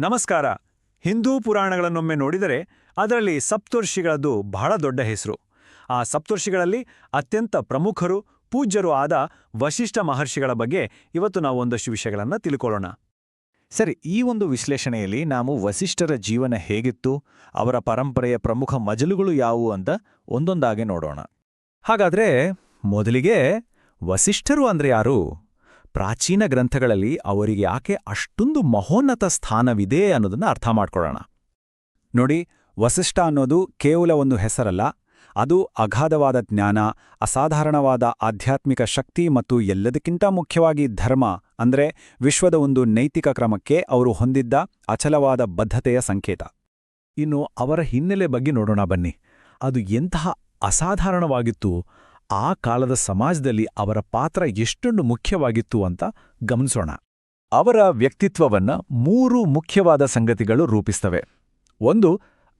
ನಮಸ್ಕಾರ. ಹಿಂದೂ ಪುರಾಣಗಳನ್ನೊಮ್ಮೆ ನೋಡಿದರೆ ಅದರಲ್ಲಿ ಸಪ್ತರ್ಷಿಗಳದ್ದು ಬಹಳ ದೊಡ್ಡ ಹೆಸರು. ಆ ಸಪ್ತರ್ಷಿಗಳಲ್ಲಿ ಅತ್ಯಂತ ಪ್ರಮುಖರು, ಪೂಜ್ಯರು ಆದ ವಸಿಷ್ಠ ಮಹರ್ಷಿಗಳ ಬಗ್ಗೆ ಇವತ್ತು ನಾವು ಒಂದಷ್ಟು ವಿಷಯಗಳನ್ನು ತಿಳ್ಕೊಳ್ಳೋಣ. ಸರಿ, ಈ ಒಂದು ವಿಶ್ಲೇಷಣೆಯಲ್ಲಿ ನಾವು ವಸಿಷ್ಠರ ಜೀವನ ಹೇಗಿತ್ತು, ಅವರ ಪರಂಪರೆಯ ಪ್ರಮುಖ ಮಜಲುಗಳು ಯಾವುವು ಅಂತ ಒಂದೊಂದಾಗೆ ನೋಡೋಣ. ಹಾಗಾದ್ರೆ ಮೊದಲಿಗೆ ವಸಿಷ್ಠರು ಅಂದ್ರೆ ಯಾರು? ಪ್ರಾಚೀನ ಗ್ರಂಥಗಳಲ್ಲಿ ಅವರಿಗೆ ಯಾಕೆ ಅಷ್ಟೊಂದು ಮಹೋನ್ನತ ಸ್ಥಾನವಿದೆ ಅನ್ನೋದನ್ನ ಅರ್ಥ ಮಾಡ್ಕೊಳ್ಳೋಣ. ನೋಡಿ, ವಸಿಷ್ಠ ಅನ್ನೋದು ಕೇವಲ ಒಂದು ಹೆಸರಲ್ಲ. ಅದು ಅಗಾಧವಾದ ಜ್ಞಾನ, ಅಸಾಧಾರಣವಾದ ಆಧ್ಯಾತ್ಮಿಕ ಶಕ್ತಿ ಮತ್ತು ಎಲ್ಲದಕ್ಕಿಂತ ಮುಖ್ಯವಾಗಿ ಧರ್ಮ ಅಂದ್ರೆ ವಿಶ್ವದ ಒಂದು ನೈತಿಕ ಕ್ರಮಕ್ಕೆ ಅವರು ಹೊಂದಿದ್ದ ಅಚಲವಾದ ಬದ್ಧತೆಯ ಸಂಕೇತ. ಇನ್ನು ಅವರ ಹಿನ್ನೆಲೆ ಬಗ್ಗೆ ನೋಡೋಣ ಬನ್ನಿ. ಅದು ಎಂತಹ ಅಸಾಧಾರಣವಾಗಿತ್ತು, ಆ ಕಾಲದ ಸಮಾಜದಲ್ಲಿ ಅವರ ಪಾತ್ರ ಎಷ್ಟೊಂದು ಮುಖ್ಯವಾಗಿತ್ತು ಅಂತ ಗಮನಿಸೋಣ. ಅವರ ವ್ಯಕ್ತಿತ್ವವನ್ನ 3 ಮುಖ್ಯವಾದ ಸಂಗತಿಗಳು ರೂಪಿಸ್ತವೆ. ಒಂದು,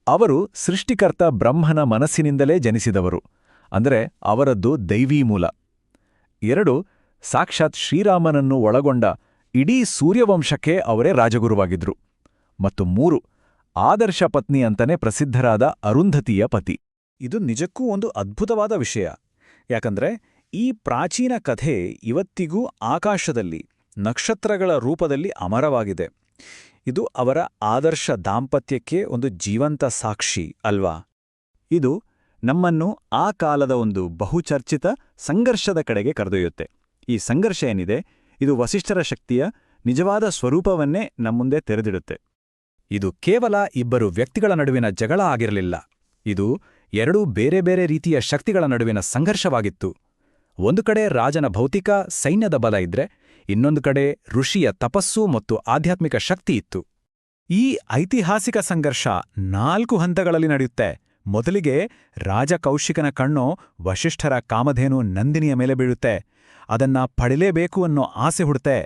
ಅವರು ಸೃಷ್ಟಿಕರ್ತ ಬ್ರಹ್ಮನ ಮನಸ್ಸಿನಿಂದಲೇ ಜನಿಸಿದವರು, ಅಂದರೆ ಅವರದ್ದು ದೈವೀ ಮೂಲ. 2, ಸಾಕ್ಷಾತ್ ಶ್ರೀರಾಮನನ್ನು ಒಳಗೊಂಡ ಇಡೀ ಸೂರ್ಯವಂಶಕ್ಕೆ ಅವರೇ ರಾಜಗುರುವಾಗಿದ್ರು. ಮತ್ತು 3, ಆದರ್ಶ ಪತ್ನಿ ಅಂತಲೇ ಪ್ರಸಿದ್ಧರಾದ ಅರುಂಧತಿಯ ಪತಿ. ಇದು ನಿಜಕ್ಕೂ ಒಂದು ಅದ್ಭುತವಾದ ವಿಷಯ. ಯಾಕಂದ್ರೆ ಈ ಪ್ರಾಚೀನ ಕಥೆ ಇವತ್ತಿಗೂ ಆಕಾಶದಲ್ಲಿ ನಕ್ಷತ್ರಗಳ ರೂಪದಲ್ಲಿ ಅಮರವಾಗಿದೆ. ಇದು ಅವರ ಆದರ್ಶ ದಾಂಪತ್ಯಕ್ಕೆ ಒಂದು ಜೀವಂತ ಸಾಕ್ಷಿ ಅಲ್ವಾ? ಇದು ನಮ್ಮನ್ನು ಆ ಕಾಲದ ಒಂದು ಬಹುಚರ್ಚಿತ ಸಂಘರ್ಷದ ಕಡೆಗೆ ಕರೆದೊಯ್ಯುತ್ತೆ. ಈ ಸಂಘರ್ಷ ಏನಿದೆ, ಇದು ವಸಿಷ್ಠರ ಶಕ್ತಿಯ ನಿಜವಾದ ಸ್ವರೂಪವನ್ನೇ ನಮ್ಮುಂದೆ ತೆರೆದಿಡುತ್ತೆ. ಇದು ಕೇವಲ ಇಬ್ಬರು ವ್ಯಕ್ತಿಗಳ ನಡುವಿನ ಜಗಳ ಆಗಿರಲಿಲ್ಲ. ಇದು 2 ಬೇರೆ ಬೇರೆ ರೀತಿಯ ಶಕ್ತಿಗಳ ನಡುವಿನ ಸಂಘರ್ಷವಾಗಿತ್ತು. ಒಂದು ಕಡೆ ರಾಜನ ಭೌತಿಕ ಸೈನ್ಯದ ಬಲ ಇದ್ರೆ, ಇನ್ನೊಂದು ಕಡೆ ಋಷಿಯ ತಪಸ್ಸು ಮತ್ತು ಆಧ್ಯಾತ್ಮಿಕ ಶಕ್ತಿ ಇತ್ತು. ಈ ಐತಿಹಾಸಿಕ ಸಂಘರ್ಷ 4 ಹಂತಗಳಲ್ಲಿ ನಡೆಯುತ್ತೆ. ಮೊದಲಿಗೆ ರಾಜ ಕೌಶಿಕನ ಕಣ್ಣು ವಸಿಷ್ಠರ ಕಾಮಧೇನು ನಂದಿನಿಯ ಮೇಲೆ ಬೀಳುತ್ತೆ. ಅದನ್ನ ಪಡೆಯಲೇಬೇಕು ಅನ್ನೋ ಆಸೆ ಹುಡುತ್ತೆ.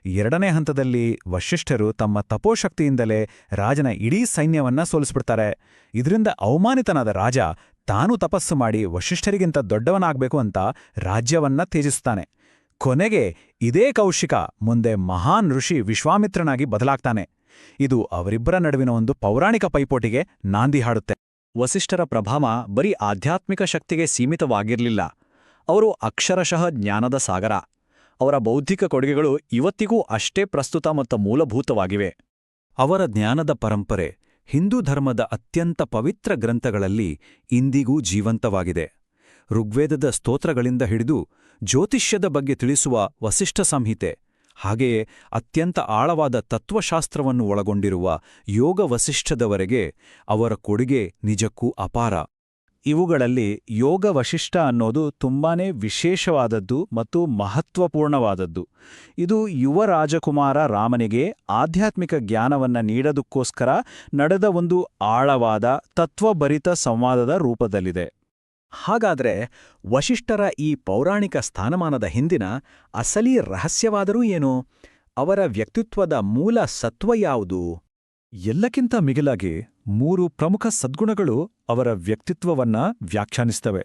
2ನೇ ಹಂತದಲ್ಲಿ ವಸಿಷ್ಠರು ತಮ್ಮ ತಪೋಶಕ್ತಿಯಿಂದಲೇ ರಾಜನ ಇಡೀ ಸೈನ್ಯವನ್ನ ಸೋಲಿಸ್ಬಿಡ್ತಾರೆ. ಇದರಿಂದ ಅವಮಾನಿತನಾದ ರಾಜ ತಾನೂ ತಪಸ್ಸು ಮಾಡಿ ವಸಿಷ್ಠರಿಗಿಂತ ದೊಡ್ಡವನಾಗಬೇಕು ಅಂತ ರಾಜ್ಯವನ್ನ ತ್ಯಜಿಸ್ತಾನೆ. ಕೊನೆಗೆ ಇದೇ ಕೌಶಿಕ ಮುಂದೆ ಮಹಾನ್ ಋಷಿ ವಿಶ್ವಾಮಿತ್ರನಾಗಿ ಬದಲಾಗ್ತಾನೆ. ಇದು ಅವರಿಬ್ಬರ ನಡುವಿನ ಒಂದು ಪೌರಾಣಿಕ ಪೈಪೋಟಿಗೆ ನಾಂದಿ ಹಾಡುತ್ತೆ. ವಸಿಷ್ಠರ ಪ್ರಭಾವ ಬರೀ ಆಧ್ಯಾತ್ಮಿಕ ಶಕ್ತಿಗೆ ಸೀಮಿತವಾಗಿರಲಿಲ್ಲ. ಅವರು ಅಕ್ಷರಶಃ ಜ್ಞಾನದ ಸಾಗರ. ಅವರ ಬೌದ್ಧಿಕ ಕೊಡುಗೆಗಳು ಇವತ್ತಿಗೂ ಅಷ್ಟೇ ಪ್ರಸ್ತುತ ಮತ್ತು ಮೂಲಭೂತವಾಗಿವೆ. ಅವರ ಜ್ಞಾನದ ಪರಂಪರೆ ಹಿಂದೂ ಧರ್ಮದ ಅತ್ಯಂತ ಪವಿತ್ರ ಗ್ರಂಥಗಳಲ್ಲಿ ಇಂದಿಗೂ ಜೀವಂತವಾಗಿದೆ. ಋಗ್ವೇದದ ಸ್ತೋತ್ರಗಳಿಂದ ಹಿಡಿದು ಜ್ಯೋತಿಷ್ಯದ ಬಗ್ಗೆ ತಿಳಿಸುವ ವಸಿಷ್ಠ ಸಂಹಿತೆ, ಹಾಗೆಯೇ ಅತ್ಯಂತ ಆಳವಾದ ತತ್ವಶಾಸ್ತ್ರವನ್ನು ಒಳಗೊಂಡಿರುವ ಯೋಗ ವಸಿಷ್ಠದವರೆಗೆ ಅವರ ಕೊಡುಗೆ ನಿಜಕ್ಕೂ ಅಪಾರ. ಇವುಗಳಲ್ಲಿ ಯೋಗ ವಸಿಷ್ಠ ಅನ್ನೋದು ತುಂಬಾನೇ ವಿಶೇಷವಾದದ್ದು ಮತ್ತು ಮಹತ್ವಪೂರ್ಣವಾದದ್ದು. ಇದು ಯುವ ರಾಜಕುಮಾರ ರಾಮನಿಗೆ ಆಧ್ಯಾತ್ಮಿಕ ಜ್ಞಾನವನ್ನ ನೀಡೋದಕ್ಕೋಸ್ಕರ ನಡೆದ ಒಂದು ಆಳವಾದ ತತ್ವಭರಿತ ಸಂವಾದದ ರೂಪದಲ್ಲಿದೆ. ಹಾಗಾದ್ರೆ ವಸಿಷ್ಠರ ಈ ಪೌರಾಣಿಕ ಸ್ಥಾನಮಾನದ ಹಿಂದಿನ ಅಸಲಿ ರಹಸ್ಯವಾದರೂ ಏನು? ಅವರ ವ್ಯಕ್ತಿತ್ವದ ಮೂಲ ಸತ್ವ ಯಾವುದು? ಎಲ್ಲಕ್ಕಿಂತ ಮಿಗಿಲಾಗಿ 3 ಪ್ರಮುಖ ಸದ್ಗುಣಗಳು ಅವರ ವ್ಯಕ್ತಿತ್ವವನ್ನ ವ್ಯಾಖ್ಯಾನಿಸ್ತವೆ.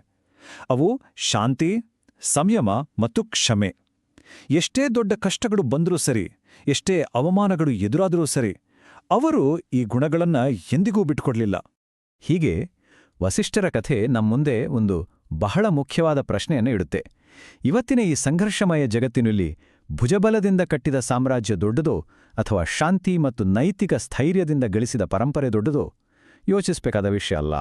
ಅವು ಶಾಂತಿ, ಸಂಯಮ ಮತ್ತು ಕ್ಷಮೆ. ಎಷ್ಟೇ ದೊಡ್ಡ ಕಷ್ಟಗಳು ಬಂದರೂ ಸರಿ, ಎಷ್ಟೇ ಅವಮಾನಗಳು ಎದುರಾದರೂ ಸರಿ, ಅವರು ಈ ಗುಣಗಳನ್ನ ಎಂದಿಗೂ ಬಿಟ್ಟುಕೊಡ್ಲಿಲ್ಲ. ಹೀಗೆ ವಸಿಷ್ಠರ ಕಥೆ ನಮ್ಮುಂದೆ ಒಂದು ಬಹಳ ಮುಖ್ಯವಾದ ಪ್ರಶ್ನೆಯನ್ನು ಇಡುತ್ತೆ. ಇವತ್ತಿನ ಈ ಸಂಘರ್ಷಮಯ ಜಗತ್ತಿನಲ್ಲಿ ಭುಜಬಲದಿಂದ ಕಟ್ಟಿದ ಸಾಮ್ರಾಜ್ಯ ದೊಡ್ಡದೋ ಅಥವಾ ಶಾಂತಿ ಮತ್ತು ನೈತಿಕ ಸ್ಥೈರ್ಯದಿಂದ ಗಳಿಸಿದ ಪರಂಪರೆ ದೊಡ್ಡದೋ? ಯೋಚಿಸಬೇಕಾದ ವಿಷಯ ಅಲ್ಲ.